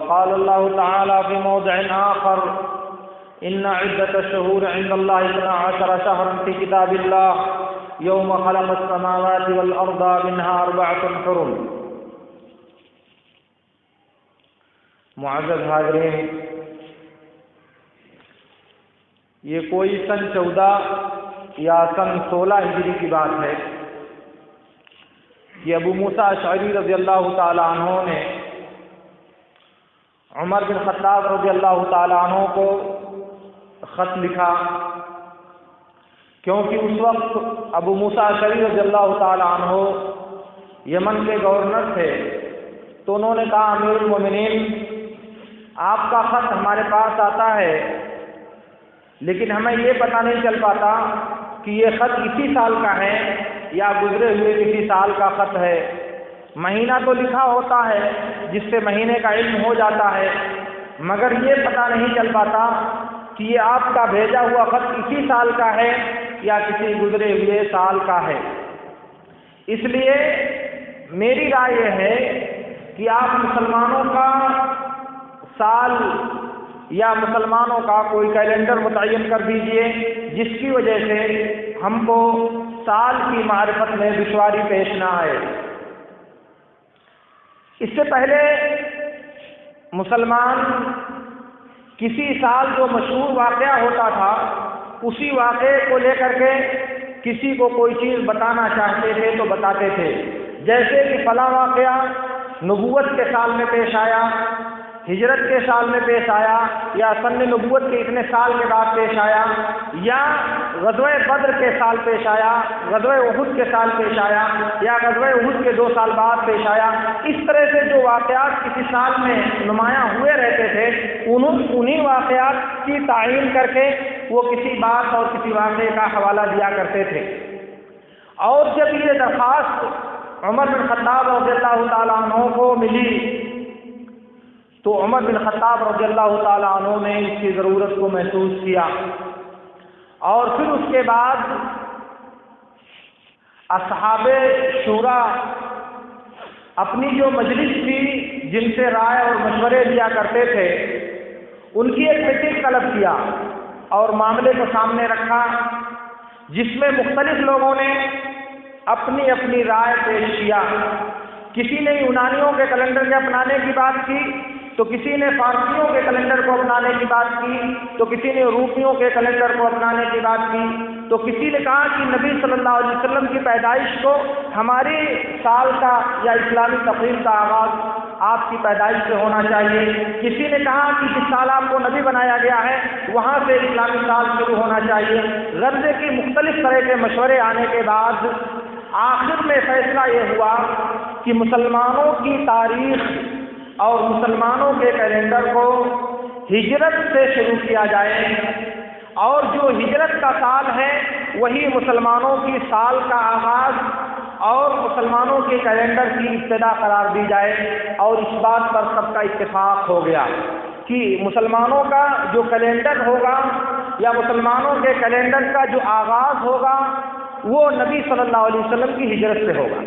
وقال الله تعالى في موضع آخر إن عدة الشهور عند الله 12 شهرا في كتاب الله يوم خلق السماوات والأرض منها 4 حرم۔ معزز حاضرین، یہ کوئی سن 14 یا سن 16 ہجری کی بات ہے کہ ابو موسیٰ اشعری رضی اللہ تعالی عنہ نے عمر بن خطاب رضی اللہ تعالی عنہ کو خط لکھا، کیونکہ اس وقت ابو موسیٰ اشعری رضی اللہ تعالی عنہ یمن کے گورنر تھے، تو انہوں نے کہا امیر المومنین آپ کا خط ہمارے پاس آتا ہے، لیکن ہمیں یہ پتہ نہیں چل پاتا کہ یہ خط اسی سال کا ہے یا گزرے ہوئے کسی سال کا خط ہے۔ مہینہ تو لکھا ہوتا ہے جس سے مہینے کا علم ہو جاتا ہے، مگر یہ پتہ نہیں چل پاتا کہ یہ آپ کا بھیجا ہوا خط اسی سال کا ہے یا کسی گزرے ہوئے سال کا ہے۔ اس لیے میری رائے یہ ہے کہ آپ مسلمانوں کا سال یا مسلمانوں کا کوئی کیلنڈر متعین کر دیجئے جس کی وجہ سے ہم کو سال کی معرفت میں دشواری پیش نہ آئے۔ اس سے پہلے مسلمان کسی سال جو مشہور واقعہ ہوتا تھا اسی واقعے کو لے کر کے کسی کو کوئی چیز بتانا چاہتے تھے تو بتاتے تھے، جیسے کہ فلاں واقعہ نبوت کے سال میں پیش آیا، ہجرت کے سال میں پیش آیا، یا سن نبوت کے اتنے سال کے بعد پیش آیا، یا غزوہ بدر کے سال پیش آیا، غزوہ احد کے سال پیش آیا، یا غزوہ احد کے 2 سال بعد پیش آیا۔ اس طرح سے جو واقعات کسی سال میں نمایاں ہوئے رہتے تھے انہی واقعات کی تعیین کر کے وہ کسی بات اور کسی واقعے کا حوالہ دیا کرتے تھے۔ اور جب یہ درخواست عمر بن خطاب رضی اللہ تعالیٰ عنہ کو ملی تو عمر بن خطاب رضی اللہ تعالیٰ عنہ نے اس کی ضرورت کو محسوس کیا، اور پھر اس کے بعد اصحاب شورا اپنی جو مجلس تھی جن سے رائے اور مشورے لیا کرتے تھے ان کی ایک میٹنگ طلب کیا اور معاملے کو سامنے رکھا، جس میں مختلف لوگوں نے اپنی اپنی رائے پیش کیا۔ کسی نے یونانیوں کے کیلنڈر کے اپنانے کی بات کی، تو کسی نے فارسیوں کے کیلنڈر کو اپنانے کی بات کی، تو کسی نے رومیوں کے کیلنڈر کو اپنانے کی بات کی، تو کسی نے کہا کہ نبی صلی اللہ علیہ وسلم کی پیدائش کو ہماری سال کا یا اسلامی تقویم کا آغاز آپ کی پیدائش سے ہونا چاہیے۔ کسی نے کہا کہ جس سال آپ کو نبی بنایا گیا ہے وہاں سے اسلامی سال شروع ہونا چاہیے۔ غرضے کی مختلف طرح کے مشورے آنے کے بعد آخر میں فیصلہ یہ ہوا کہ مسلمانوں کی تاریخ اور مسلمانوں کے کیلنڈر کو ہجرت سے شروع کیا جائے، اور جو ہجرت کا سال ہے وہی مسلمانوں کی سال کا آغاز اور مسلمانوں کے کیلنڈر کی ابتدا قرار دی جائے۔ اور اس بات پر سب کا اتفاق ہو گیا کہ مسلمانوں کا جو کیلنڈر ہوگا یا مسلمانوں کے کیلنڈر کا جو آغاز ہوگا وہ نبی صلی اللہ علیہ وسلم کی ہجرت سے ہوگا۔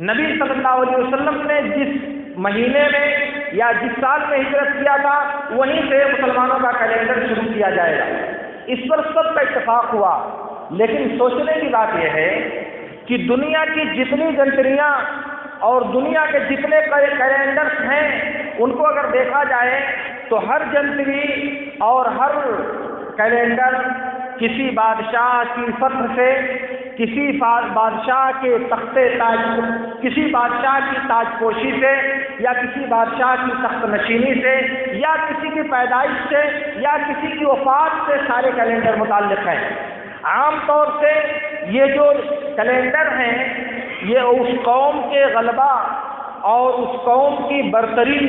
نبی صلی اللہ علیہ وسلم نے جس مہینے میں یا جس سال میں ہجرت کیا تھا وہیں سے مسلمانوں کا کیلنڈر شروع کیا جائے گا۔ اس پر سب کا اتفاق ہوا، لیکن سوچنے کی بات یہ ہے کہ دنیا کی جتنی کنٹریاں اور دنیا کے جتنے کیلنڈرز ہیں ان کو اگر دیکھا جائے تو ہر کنٹری اور ہر کیلنڈر کسی بادشاہ کی فتح سے، کسی بادشاہ کے تخت تاج، کسی بادشاہ کی تاج پوشی سے، یا کسی بادشاہ کی تخت نشینی سے، یا کسی کی پیدائش سے، یا کسی کی وفات سے سارے کیلنڈر متعلق ہیں۔ عام طور سے یہ جو کیلنڈر ہیں یہ اس قوم کے غلبہ اور اس قوم کی برتری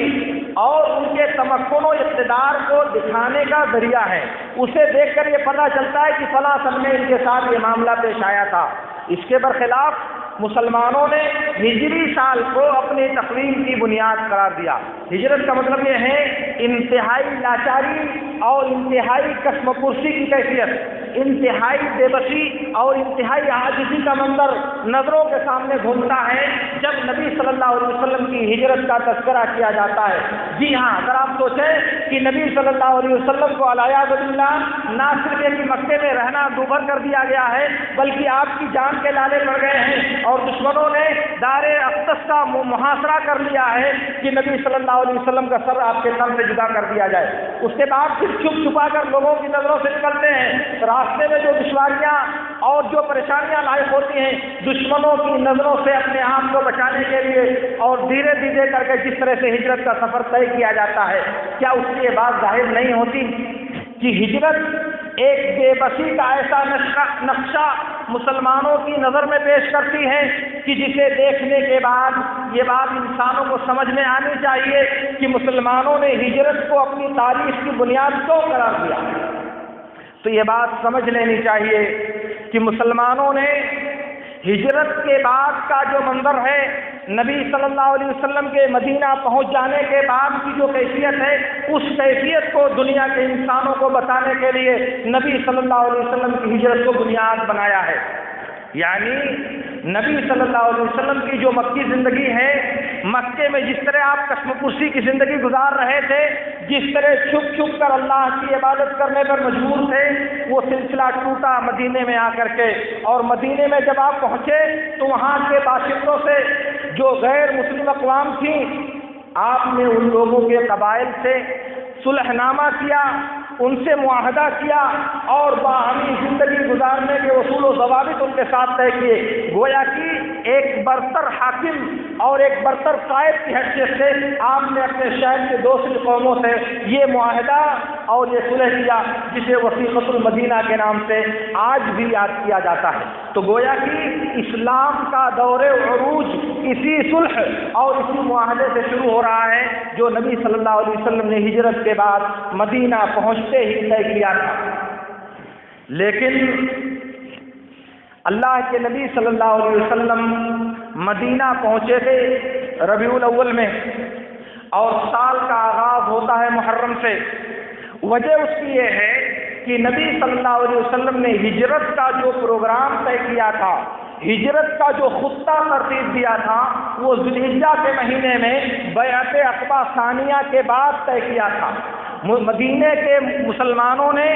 اور ان کے تمکن و اقتدار کو دکھانے کا ذریعہ ہے۔ اسے دیکھ کر یہ پتہ چلتا ہے کہ فلاں سن میں ان کے ساتھ یہ معاملہ پیش آیا تھا۔ اس کے برخلاف مسلمانوں نے ہجری سال کو اپنی تقویم کی بنیاد قرار دیا۔ ہجرت کا مطلب یہ ہے انتہائی لاچاری اور انتہائی کشم پرسی کی کیفیت، انتہائی بے بسی اور انتہائی عاجزی کا منظر نظروں کے سامنے گھومتا ہے جب نبی صلی اللہ علیہ وسلم کی ہجرت کا تذکرہ کیا جاتا ہے۔ جی ہاں، اگر آپ سوچیں کہ نبی صلی اللہ علیہ وسلم کو علیہ باللہ نہ صرف یہ کہ مکے میں رہنا دوبھر کر دیا گیا ہے، بلکہ آپ کی جان کے لالے پڑ گئے ہیں اور دشمنوں نے دار اقدس کا محاصرہ کر لیا ہے کہ نبی صلی اللہ علیہ وسلم کا سر آپ کے سر سے جدا کر دیا جائے۔ اس کے بعد پھر چھپ چھپا کر لوگوں کی نظروں سے نکلتے ہیں، راستے میں جو دشواریاں اور جو پریشانیاں لاحق ہوتی ہیں دشمنوں کی نظروں سے اپنے آپ کو بچانے کے لیے، اور دھیرے دھیرے کر کے جس طرح سے ہجرت کا سفر طے کیا جاتا ہے، کیا اس کی یہ بات ظاہر نہیں ہوتی کہ ہجرت ایک بے بسی کا ایسا نقشہ مسلمانوں کی نظر میں پیش کرتی ہے کہ جسے دیکھنے کے بعد یہ بات انسانوں کو سمجھ میں آنی چاہیے کہ مسلمانوں نے ہجرت کو اپنی تاریخ کی بنیاد کیوں قرار دیا۔ تو یہ بات سمجھ لینی چاہیے کہ مسلمانوں نے ہجرت کے بعد کا جو منظر ہے، نبی صلی اللہ علیہ وسلم کے مدینہ پہنچ جانے کے بعد کی جو کیفیت ہے، اس کیفیت کو دنیا کے انسانوں کو بتانے کے لیے نبی صلی اللہ علیہ وسلم کی ہجرت کو بنیاد بنایا ہے۔ یعنی نبی صلی اللہ علیہ وسلم کی جو مکی زندگی ہے، مکے میں جس طرح آپ کشم پرسی کی زندگی گزار رہے تھے، جس طرح چھپ چھپ کر اللہ کی عبادت کرنے پر مجبور تھے، وہ سلسلہ ٹوٹا مدینے میں آ کر کے، اور مدینے میں جب آپ پہنچے تو وہاں کے باشندوں سے جو غیر مسلم اقوام تھیں، آپ نے ان لوگوں کے قبائل سے صلح نامہ کیا، ان سے معاہدہ کیا اور باہمی زندگی گزارنے کے اصول و ضوابط ان کے ساتھ طے کیے۔ گویا کہ ایک برتر حاکم اور ایک برتر قائد کی حیثیت سے آپ نے اپنے شہر کے دوسری قوموں سے یہ معاہدہ اور یہ صلح کیا، جسے وثیقۃ المدینہ کے نام سے آج بھی یاد کیا جاتا ہے۔ تو گویا کہ اسلام کا دور عروج اسی صلح اور اسی معاہدے سے شروع ہو رہا ہے جو نبی صلی اللہ علیہ وسلم نے ہجرت کے بعد مدینہ پہنچتے ہی طے کیا تھا۔ لیکن اللہ کے نبی صلی اللہ علیہ وسلم مدینہ پہنچے تھے ربیع الاول میں، اور سال کا آغاز ہوتا ہے محرم سے۔ وجہ اس کی یہ ہے کہ نبی صلی اللہ علیہ وسلم نے ہجرت کا جو پروگرام طے کیا تھا، ہجرت کا جو خطہ ترتیب دیا تھا، وہ ذی الحجہ کے مہینے میں بیعت عقبہ ثانیہ کے بعد طے کیا تھا۔ مدینے کے مسلمانوں نے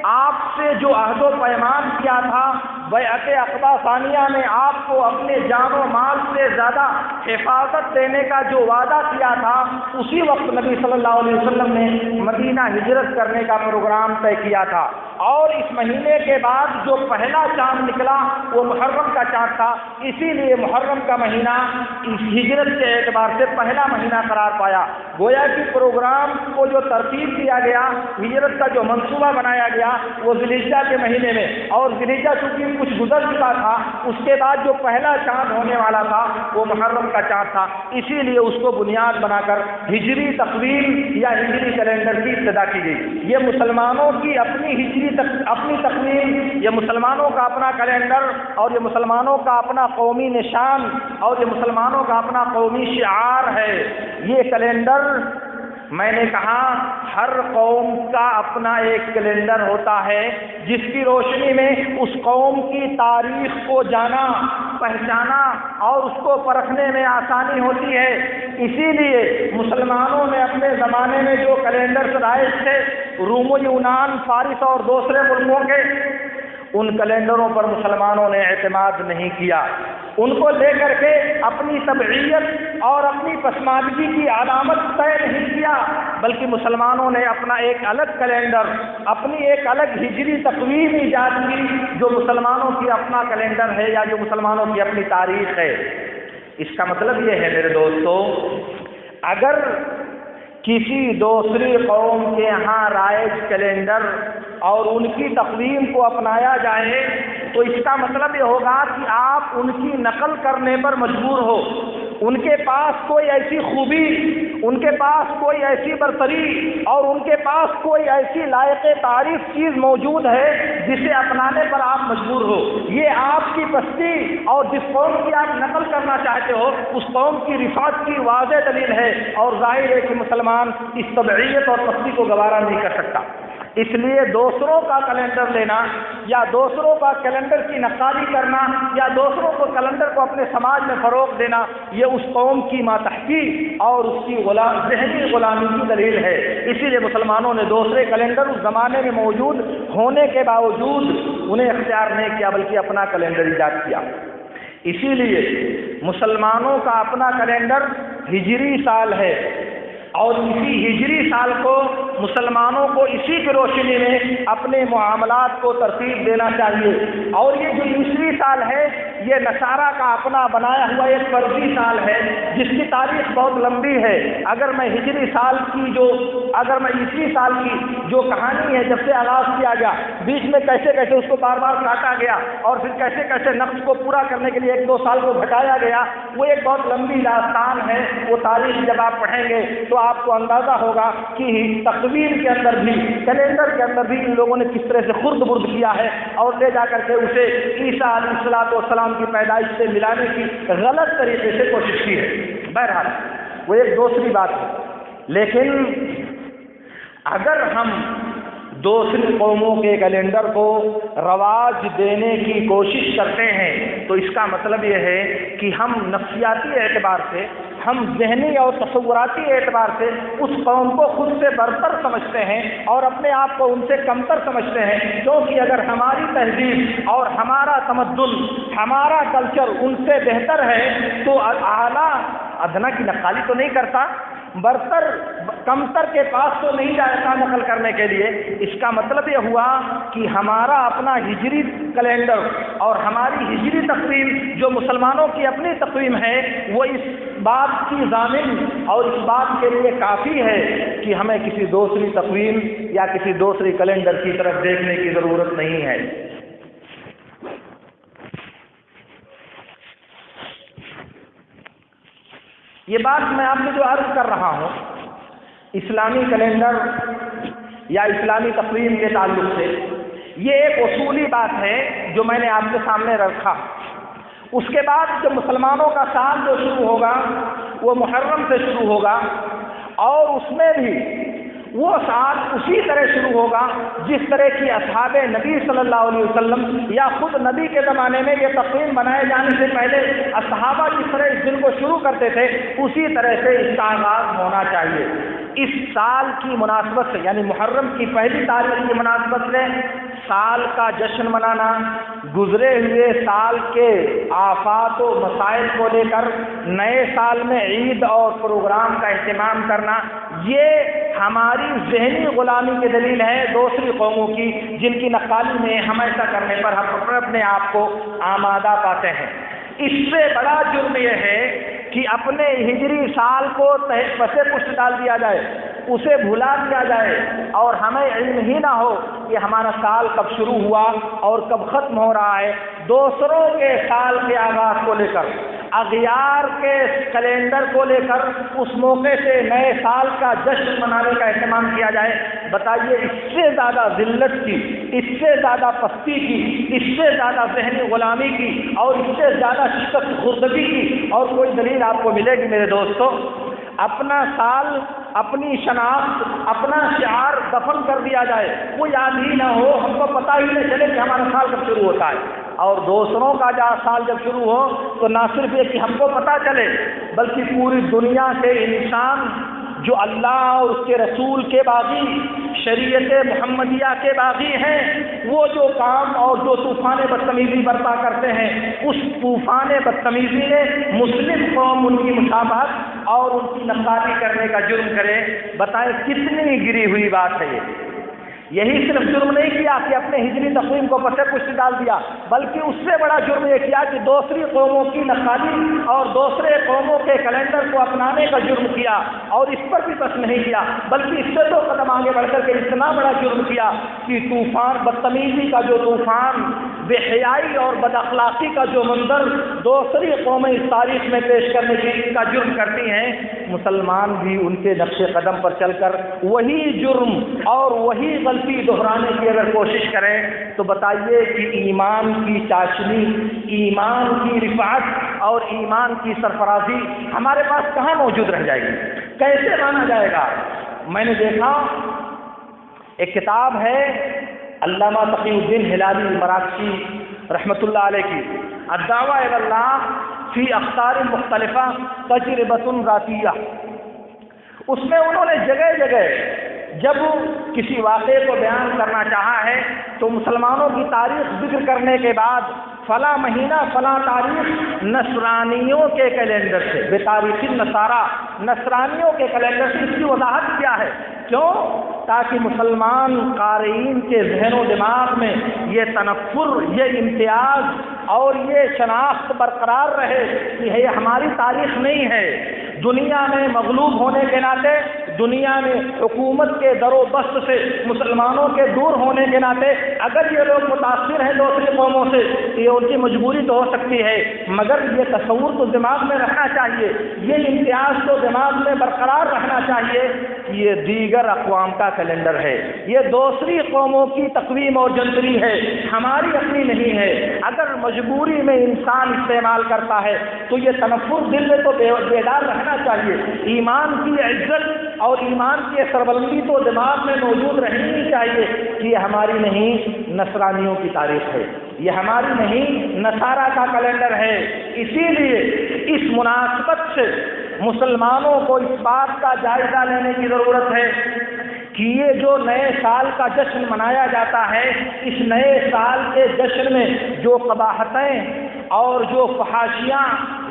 آپ سے جو عہد و پیمان کیا تھا، بیعت عقبہ ثانیہ میں آپ کو اپنے جان و مال سے زیادہ حفاظت دینے کا جو وعدہ کیا تھا، اسی وقت نبی صلی اللہ علیہ وسلم نے مدینہ ہجرت کرنے کا پروگرام طے کیا تھا۔ اور اس مہینے کے بعد جو پہلا چاند نکلا وہ محرم کا چاند تھا، اسی لیے محرم کا مہینہ اس ہجرت کے اعتبار سے پہلا مہینہ قرار پایا۔ گویا کہ پروگرام کو جو ترتیب دیا گیا، ہجرت کا جو منصوبہ بنایا گیا، وہ ذی الحجہ کے مہینے میں، اور ذی الحجہ چونکہ کچھ گزر چکا تھا، اس کے بعد جو پہلا چاند ہونے والا تھا وہ محرم کا چاند تھا، اسی لیے اس کو بنیاد بنا کر ہجری تقویم یا ہجری کیلنڈر کی ابتدا کی گئی۔ یہ مسلمانوں کی اپنی تقویم، یہ مسلمانوں کا اپنا کیلنڈر، اور یہ مسلمانوں کا اپنا قومی نشان، اور یہ مسلمانوں کا اپنا قومی شعار ہے۔ یہ کیلنڈر، میں نے کہا، ہر قوم کا اپنا ایک کیلنڈر ہوتا ہے جس کی روشنی میں اس قوم کی تاریخ کو جانا، پہچانا اور اس کو پرکھنے میں آسانی ہوتی ہے۔ اسی لیے مسلمانوں نے اپنے زمانے میں جو کیلنڈر رائج تھے، روم و یونان، فارس اور دوسرے ملکوں کے، ان کیلنڈروں پر مسلمانوں نے اعتماد نہیں کیا۔ ان کو لے کر کے اپنی تبعیت اور اپنی پسماندگی کی علامت طے نہیں کیا، بلکہ مسلمانوں نے اپنا ایک الگ کیلنڈر، اپنی ایک الگ ہجری تقویم ایجاد کی، جو مسلمانوں کی اپنا کیلنڈر ہے یا جو مسلمانوں کی اپنی تاریخ ہے۔ اس کا مطلب یہ ہے میرے دوستو، اگر کسی دوسری قوم کے ہاں رائج کیلنڈر اور ان کی تقویم کو اپنایا جائے تو اس کا مطلب یہ ہوگا کہ آپ ان کی نقل کرنے پر مجبور ہو۔ ان کے پاس کوئی ایسی خوبی ان کے پاس کوئی ایسی برتری اور ان کے پاس کوئی ایسی لائق تعریف چیز موجود ہے جسے اپنانے پر آپ مجبور ہو. یہ آپ کی پستی اور جس قوم کی آپ نقل کرنا چاہتے ہو اس قوم کی رفعت کی واضح دلیل ہے، اور ظاہر ہے کہ مسلمان اس تبعیت اور پستی کو گوارا نہیں کر سکتا. اس لیے دوسروں کا کیلنڈر لینا یا دوسروں کا کیلنڈر کی نقالی کرنا یا دوسروں کو کیلنڈر کو اپنے سماج میں فروغ دینا، یہ اس قوم کی ماتحتی اور اس کی ذہنی غلامی کی دلیل ہے. اسی لیے مسلمانوں نے دوسرے کیلنڈر اس زمانے میں موجود ہونے کے باوجود انہیں اختیار نہیں کیا بلکہ اپنا کیلنڈر ایجاد کیا. اسی لیے مسلمانوں کا اپنا کیلنڈر ہجری سال ہے، اور اسی ہجری سال کو مسلمانوں کو اسی کی روشنی میں اپنے معاملات کو ترتیب دینا چاہیے. اور یہ جو عیسوی سال ہے یہ نصارہ کا اپنا بنایا ہوا ایک فرضی سال ہے جس کی تاریخ بہت لمبی ہے. اگر میں عیسوی سال کی جو کہانی ہے جب سے آغاز کیا گیا، بیچ میں کیسے کیسے اس کو بار بار کاٹا گیا اور پھر کیسے کیسے نقش کو پورا کرنے کے لیے 1-2 سال کو گھٹایا گیا، وہ ایک بہت لمبی داستان ہے. وہ تاریخ جب آپ پڑھیں گے تو آپ کو اندازہ ہوگا کہ تقویم کے اندر بھی، کیلنڈر کے اندر بھی ان لوگوں نے کس طرح سے خرد برد کیا ہے اور لے جا کر کے اسے عیسیٰ علیہ السلام کی پیدائش سے ملانے کی غلط طریقے سے کوشش کی ہے. بہرحال وہ ایک دوسری بات ہے. لیکن اگر ہم دوسری قوموں کے کیلنڈر کو رواج دینے کی کوشش کرتے ہیں تو اس کا مطلب یہ ہے کہ ہم نفسیاتی اعتبار سے، ہم ذہنی اور تصوراتی اعتبار سے اس قوم کو خود سے برتر سمجھتے ہیں اور اپنے آپ کو ان سے کمتر سمجھتے ہیں. کیونکہ اگر ہماری تہذیب اور ہمارا تمدن، ہمارا کلچر ان سے بہتر ہے تو اعلیٰ ادنا کی نقالی تو نہیں کرتا، برتر کمتر کے پاس تو نہیں جاتا نقل کرنے کے لیے. اس کا مطلب یہ ہوا کہ ہمارا اپنا ہجری کیلنڈر اور ہماری ہجری تقویم جو مسلمانوں کی اپنی تقویم ہے وہ اس بات کی ضامن اور اس بات کے لیے کافی ہے کہ ہمیں کسی دوسری تقویم یا کسی دوسری کیلنڈر کی طرف دیکھنے کی ضرورت نہیں ہے. یہ بات میں آپ سے جو عرض کر رہا ہوں اسلامی کیلنڈر یا اسلامی تقویم کے تعلق سے، یہ ایک اصولی بات ہے جو میں نے آپ کے سامنے رکھا. اس کے بعد جب مسلمانوں کا سال جو شروع ہوگا وہ محرم سے شروع ہوگا، اور اس میں بھی وہ سال اسی طرح شروع ہوگا جس طرح کی اصحاب نبی صلی اللہ علیہ وسلم یا خود نبی کے زمانے میں یہ تقویم بنائے جانے سے پہلے صحابہ جس طرح اس دن کو شروع کرتے تھے اسی طرح سے اس کا آغاز ہونا چاہیے. اس سال کی مناسبت سے یعنی محرم کی پہلی تاریخ کی مناسبت سے سال کا جشن منانا، گزرے ہوئے سال کے آفات و مسائل کو لے کر نئے سال میں عید اور پروگرام کا اہتمام کرنا، یہ ہماری ذہنی غلامی کی دلیل ہے دوسری قوموں کی جن کی نقالی میں ہم ایسا کرنے پر ہم اپنے آپ کو آمادہ پاتے ہیں. اس سے بڑا جرم یہ ہے کہ اپنے ہجری سال کو پسے پشت ڈال دیا جائے، اسے بھلا دیا جائے اور ہمیں علم ہی نہ ہو کہ ہمارا سال کب شروع ہوا اور کب ختم ہو رہا ہے. دوسروں کے سال کے آغاز کو لے کر، اغیار کے کیلنڈر کو لے کر اس موقع سے نئے سال کا جشن منانے کا اہتمام کیا جائے. بتائیے اس سے زیادہ ذلت کی، اس سے زیادہ پستی کی، اس سے زیادہ ذہنی غلامی کی اور اس سے زیادہ شکست خوردگی کی اور کوئی دلیل آپ کو ملے گی میرے دوستو؟ اپنا سال، اپنی شناخت، اپنا شعار دفن کر دیا جائے، وہ یاد ہی نہ ہو، ہم کو پتہ ہی نہ چلے کہ ہمارا سال کب شروع ہوتا ہے. اور دوسروں کا سال جب شروع ہو تو نہ صرف یہ کہ ہم کو پتہ چلے بلکہ پوری دنیا کے انسان جو اللہ اور اس کے رسول کے باغی، شریعت محمدیہ کے باغی ہیں، وہ جو کام اور جو طوفان بدتمیزی برپا کرتے ہیں اس طوفان بدتمیزی نے مسلم قوم ان کی مشابہت اور ان کی نقالی کرنے کا جرم کرے. بتائیں کتنی گری ہوئی بات ہے یہ. یہی صرف جرم نہیں کیا کہ اپنے ہجری تقویم کو پسے پشت ڈال دیا، بلکہ اس سے بڑا جرم یہ کیا کہ دوسری قوموں کی نقالی اور دوسرے قوموں کے کیلنڈر کو اپنانے کا جرم کیا. اور اس پر بھی بس نہیں کیا بلکہ اس سے 2 قدم آگے بڑھ کر کے اتنا بڑا جرم کیا کہ طوفان بدتمیزی کا جو طوفان بے حیائی اور بد اخلاقی کا جو منظر دوسری قومیں اس تاریخ میں پیش کرنے کا جرم کرتی ہیں، مسلمان بھی ان کے نقش قدم پر چل کر وہی جرم اور وہی غلطی دہرانے کی اگر کوشش کریں تو بتائیے کہ ایمان کی چاشنی، ایمان کی رفعت اور ایمان کی سرفرازی ہمارے پاس کہاں موجود رہ جائے گی؟ کیسے مانا جائے گا؟ میں نے دیکھا ایک کتاب ہے علامہ تقی الدین ہلالی مراکشی رحمۃ اللہ علیہ کی، الدعوہ الی اللہ فی اخطار مختلفہ تجربۃ ذاتیہ۔ اس میں انہوں نے جگہ جگہ جب کسی واقعے کو بیان کرنا چاہا ہے تو مسلمانوں کی تاریخ ذکر کرنے کے بعد فلاں مہینہ فلاں تاریخ نصرانیوں کے کیلنڈر سے، بے تاریخ نصارہ، نصرانیوں کے کیلنڈر سے۔ اس کی وضاحت کیا ہے؟ کیوں؟ تاکہ مسلمان قارئین کے ذہن و دماغ میں یہ تنفر، یہ امتیاز اور یہ شناخت برقرار رہے کہ یہ ہماری تاریخ نہیں ہے۔ دنیا میں مغلوب ہونے کے ناطے، دنیا میں حکومت کے در و بست سے مسلمانوں کے دور ہونے کے ناطے اگر یہ لوگ متاثر ہیں دوسری قوموں سے تو یہ ان کی مجبوری تو ہو سکتی ہے، مگر یہ تصور تو دماغ میں رکھنا چاہیے، یہ امتیاز تو دماغ میں برقرار رہنا چاہیے کہ یہ دیگر اقوام کا کیلنڈر ہے، یہ دوسری قوموں کی تقویم اور جنتری ہے، ہماری اپنی نہیں ہے۔ اگر مجبوری میں انسان استعمال کرتا ہے تو یہ تنفر دل میں تو بیدار رہنا چاہیے۔ ایمان کی عزت اور ایمان کی سربلندی تو دماغ میں موجود رہنی چاہیے کہ یہ ہماری نہیں، نصرانیوں کی تاریخ ہے، یہ ہماری نہیں، نصارہ کا کیلنڈر ہے۔ اسی لیے اس مناسبت سے مسلمانوں کو اس بات کا جائزہ لینے کی ضرورت ہے کہ یہ جو نئے سال کا جشن منایا جاتا ہے، اس نئے سال کے جشن میں جو قباحتیں اور جو فحاشیاں،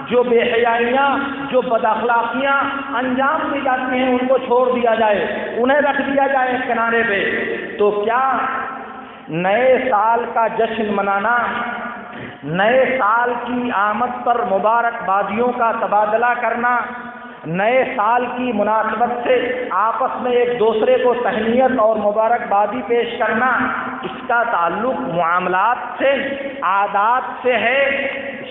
جو بے حیائیاں، جو بد اخلاقیاں انجام دی جاتی ہیں ان کو چھوڑ دیا جائے، انہیں رکھ دیا جائے کنارے پہ۔ تو کیا نئے سال کا جشن منانا، نئے سال کی آمد پر مبارکبادیوں کا تبادلہ کرنا، نئے سال کی مناسبت سے آپس میں ایک دوسرے کو تہنیت اور مبارکبادی پیش کرنا، اس کا تعلق معاملات سے، عادات سے ہے،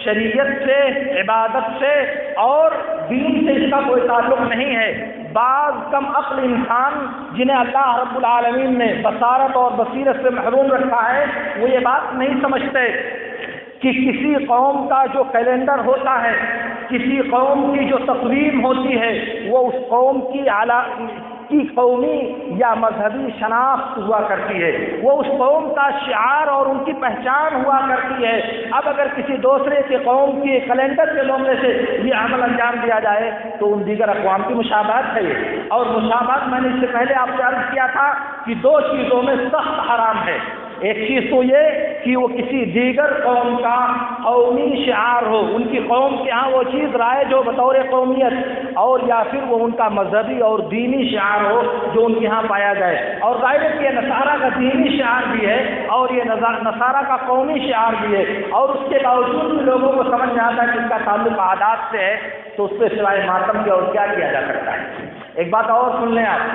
شریعت سے، عبادت سے اور دین سے اس کا کوئی تعلق نہیں ہے۔ بعض کم عقل انسان جنہیں اللہ رب العالمین نے بصارت اور بصیرت سے محروم رکھا ہے، وہ یہ بات نہیں سمجھتے کہ کسی قوم کا جو کیلنڈر ہوتا ہے، کسی قوم کی جو تقویم ہوتی ہے، وہ اس قوم کی قومی یا مذہبی شناخت ہوا کرتی ہے، وہ اس قوم کا شعار اور ان کی پہچان ہوا کرتی ہے۔ اب اگر کسی دوسرے کی قوم کے کیلنڈر کے لوگوں سے یہ عمل انجام دیا جائے تو ان دیگر اقوام کی مشابہت ہے یہ، اور مشابہت میں نے اس سے پہلے آپ سے عرض کیا تھا کہ دو چیزوں میں سخت حرام ہے۔ ایک چیز تو یہ کہ وہ کسی دیگر قوم کا قومی شعار ہو، ان کی قوم کے ہاں وہ چیز رائج ہو بطور قومیت، اور یا پھر وہ ان کا مذہبی اور دینی شعار ہو جو ان کے ہاں پایا جائے۔ اور ظاہر ہے کہ یہ نصارہ کا دینی شعار بھی ہے اور یہ نصارہ کا قومی شعار بھی ہے، اور اس کے باوجود بھی لوگوں کو سمجھ میں آتا ہے کہ اس کا تعلق عادات سے ہے، تو اس پہ سوائے ماتم کے اور کیا کیا جا سکتا ہے۔ ایک بات اور سن لیں آپ،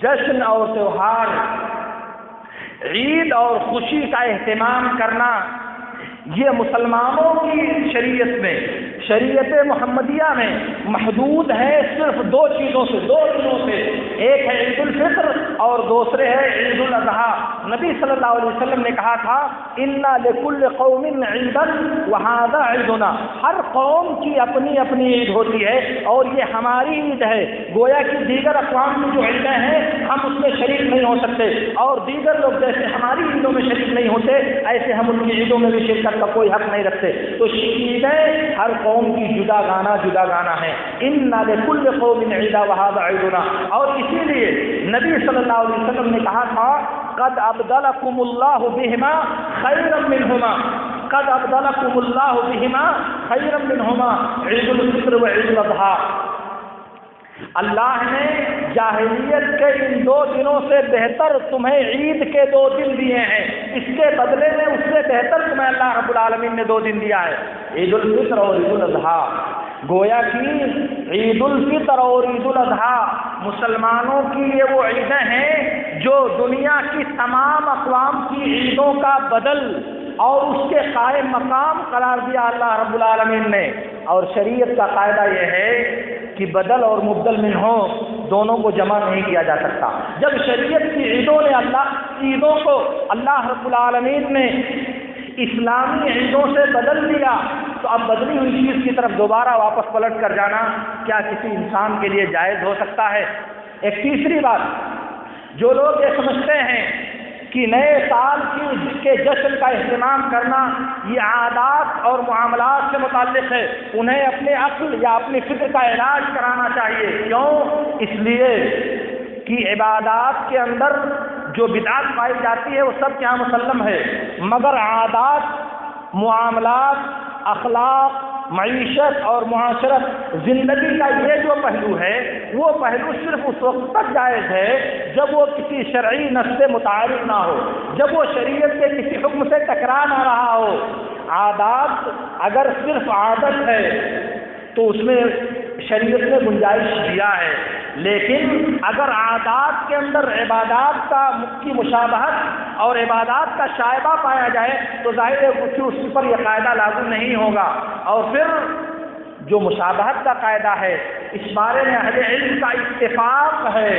جشن اور تہوار، عید اور خوشی کا اہتمام کرنا، یہ مسلمانوں کی شریعت میں، شریعت محمدیہ میں محدود ہے صرف دو چیزوں سے، دو دنوں سے، ایک ہے عید الفطر اور دوسرے ہے عید الاضحیٰ۔ نبی صلی اللہ علیہ وسلم نے کہا تھا اِنَّ لِكُلِّ قَوْمٍ عِيدًا وَهَذَا عِيدُنَا، ہر قوم کی اپنی اپنی عید ہوتی ہے اور یہ ہماری عید ہے۔ گویا کہ دیگر اقوام کی جو عیدیں ہیں ہم اس میں شریک نہیں ہو سکتے، اور دیگر لوگ جیسے ہماری عیدوں میں شریک نہیں ہوتے ایسے ہم ان کی عیدوں میں بھی شرکت کا کوئی حق نہیں رکھتے۔ تو عیدیں ہر قوم کی جدا گانا ہے۔ اِنَّ لِكُلِّ قَوْمٍ عِيدًا وَهَذَا عِيدُنَا، اور اسی لیے نبی صلی اللہ علیہ وسلم نے کہا تھا قَدْ أَبْدَلَكُمُ اللَّهُ بِهِمَا خَيْرًا مِّنْهُمَا، قَدْ أَبْدَلَكُمُ اللَّهُ بِهِمَا خَيْرًا مِّنْهُمَا عِيدُ الْفِطْرِ وَعِيدُ الْأَضْحىٰ۔ اللہ نے جاہلیت کے ان دو دنوں سے بہتر تمہیں عید کے دو دن دیے ہیں، اس کے بدلے میں اس سے بہتر تمہیں اللہ رب العالمین نے دو دن دیا ہے، عید الفطر اور عید الاضحیٰ۔ گویا کہ عید الفطر اور عید الاضحیٰ مسلمانوں کی یہ وہ عیدیں ہیں جو دنیا کی تمام اقوام کی عیدوں کا بدل اور اس کے قائم مقام قرار دیا اللہ رب العالمین نے۔ اور شریعت کا قاعدہ یہ ہے کہ بدل اور مبدل منہ دونوں کو جمع نہیں کیا جا سکتا۔ جب شریعت کی عیدوں کو اللہ رب العالمین نے اسلامی عیدوں سے بدل دیا تو اب بدلی ہوئی چیز کی طرف دوبارہ واپس پلٹ کر جانا کیا کسی انسان کے لیے جائز ہو سکتا ہے؟ ایک تیسری بات، جو لوگ یہ سمجھتے ہیں کہ نئے سال کے جشن کا اہتمام کرنا یہ عادات اور معاملات سے متعلق ہے، انہیں اپنے عقل یا اپنی فکر کا علاج کرانا چاہیے۔ کیوں؟ اس لیے کہ عبادات کے اندر جو بدعت پائی جاتی ہے وہ سب کیا مسلم ہے، مگر عادات، معاملات، اخلاق، معیشت اور معاشرت، زندگی کا یہ جو پہلو ہے وہ پہلو صرف اس وقت تک جائز ہے جب وہ کسی شرعی نص سے متعارف نہ ہو، جب وہ شریعت کے کسی حکم سے ٹکرا نہ رہا ہو۔ عادات اگر صرف عادت ہے تو اس میں شریعت نے گنجائش دیا ہے، لیکن اگر عادات کے اندر عبادات کی مشابہت اور عبادات کا شائبہ پایا جائے تو ظاہر ہے کہ اس پر یہ قاعدہ لاگو نہیں ہوگا۔ اور پھر جو مشابہت کا قاعدہ ہے اس بارے میں اہل علم کا اتفاق ہے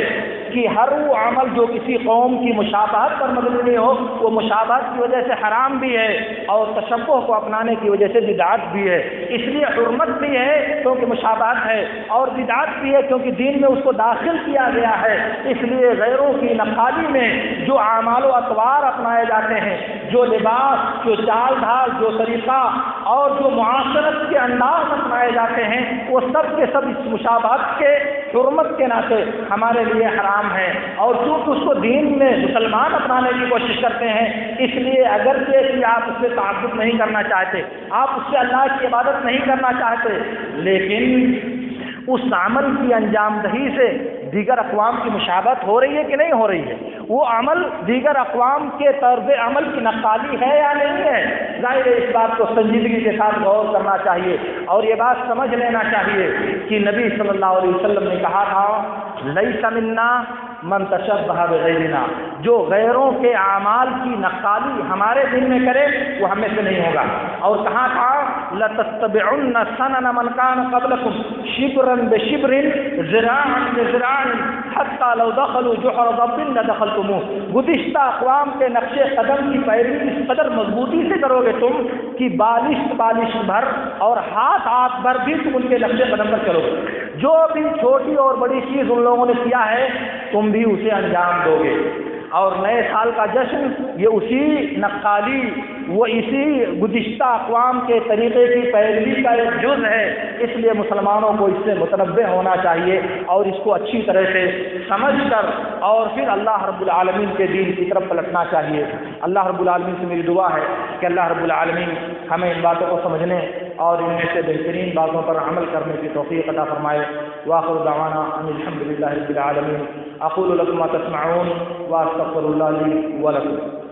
کہ ہر وہ عمل جو کسی قوم کی مشابہت پر مبنی ہو وہ مشابہت کی وجہ سے حرام بھی ہے اور تشبہ کو اپنانے کی وجہ سے بدعت بھی ہے۔ اس لیے حرمت بھی ہے کیونکہ مشابہت ہے، اور بدعت بھی ہے کیونکہ دین میں اس کو داخل کیا گیا ہے۔ اس لیے غیروں کی نقالی میں جو اعمال و اطوار اپنائے جاتے ہیں، جو لباس، جو چال ڈھال، جو طریقہ اور جو معاشرت کے انداز اپنائے جاتے ہیں وہ سب کے سب اس مشابہت کے حرمت کے ناطے ہمارے لیے حرام ہے، اور چونکہ اس کو دین میں مسلمان اپنانے کی کوشش کرتے ہیں اس لیے اگرچہ کہ آپ اس سے تعبد نہیں کرنا چاہتے، آپ اس سے اللہ کی عبادت نہیں کرنا چاہتے، لیکن اس عمل کی انجام دہی سے دیگر اقوام کی مشابہت ہو رہی ہے کہ نہیں ہو رہی ہے؟ وہ عمل دیگر اقوام کے طرز عمل کی نقالی ہے یا نہیں ہے؟ ظاہر ہے اس بات کو سنجیدگی کے ساتھ غور کرنا چاہیے اور یہ بات سمجھ لینا چاہیے کہ نبی صلی اللہ علیہ وسلم نے کہا تھا لیس منا من تشبہ بغیرنا، جو غیروں کے اعمال کی نقالی ہمارے دل میں کرے وہ ہمیں سے نہیں ہوگا۔ اور کہا تھا لتتبعن سنن من کان قبلکم شبرا بشبر ذراعا بذراع حتی لو دخلوا جحر ضب لدخلتموہ، گزشتہ اقوام کے نقش قدم کی پیروی اس قدر مضبوطی سے کرو گے تم کہ بالش بھر اور ہاتھ بھر بھی تم ان کے نقش قدم پر چلو گے۔ جو بھی چھوٹی اور بڑی چیز ان لوگوں نے کیا ہے تم بھی اسے انجام دو گے۔ اور نئے سال کا جشن یہ اسی نقالی، وہ اسی گزشتہ اقوام کے طریقے کی پیروی کا ایک جز ہے، اس لیے مسلمانوں کو اس سے متنبہ ہونا چاہیے اور اس کو اچھی طرح سے سمجھ کر اور پھر اللہ رب العالمین کے دین کی طرف پلٹنا چاہیے۔ اللہ رب العالمین سے میری دعا ہے کہ اللہ رب العالمین ہمیں ان باتوں کو سمجھنے اور ان میں سے بہترین باتوں پر عمل کرنے کی توفیق عطا فرمائے۔ وآخر دعوانا ان الحمد للہ رب العالمین۔ اقول لکم ما تسمعون واستغفر اللہ لی ولکم۔